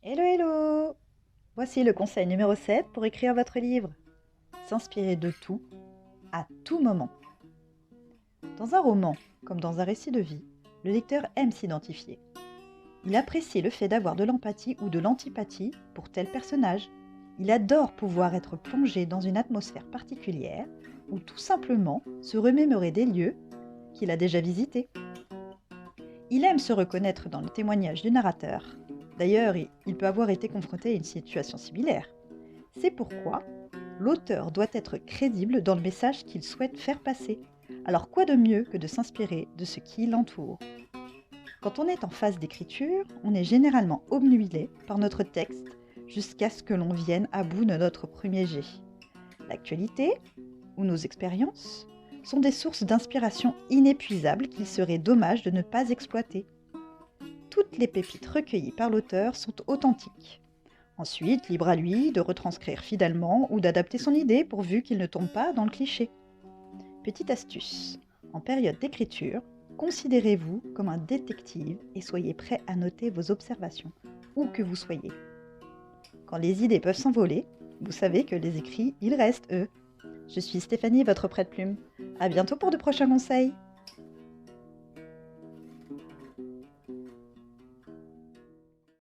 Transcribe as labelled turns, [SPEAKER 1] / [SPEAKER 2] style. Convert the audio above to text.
[SPEAKER 1] Hello, hello! Voici le conseil numéro 7 pour écrire votre livre. S'inspirer de tout, à tout moment. Dans un roman, comme dans un récit de vie, le lecteur aime s'identifier. Il apprécie le fait d'avoir de l'empathie ou de l'antipathie pour tel personnage. Il adore pouvoir être plongé dans une atmosphère particulière ou tout simplement se remémorer des lieux qu'il a déjà visités. Il aime se reconnaître dans le témoignage du narrateur. D'ailleurs, il peut avoir été confronté à une situation similaire. C'est pourquoi l'auteur doit être crédible dans le message qu'il souhaite faire passer. Alors quoi de mieux que de s'inspirer de ce qui l'entoure? Quand on est en phase d'écriture, on est généralement obnubilé par notre texte jusqu'à ce que l'on vienne à bout de notre premier jet. L'actualité ou nos expériences sont des sources d'inspiration inépuisables qu'il serait dommage de ne pas exploiter. Toutes les pépites recueillies par l'auteur sont authentiques. Ensuite, libre à lui de retranscrire fidèlement ou d'adapter son idée pourvu qu'il ne tombe pas dans le cliché. Petite astuce, en période d'écriture, considérez-vous comme un détective et soyez prêt à noter vos observations, où que vous soyez. Quand les idées peuvent s'envoler, vous savez que les écrits, ils restent eux. Je suis Stéphanie, votre prête-plume. À bientôt pour de prochains conseils.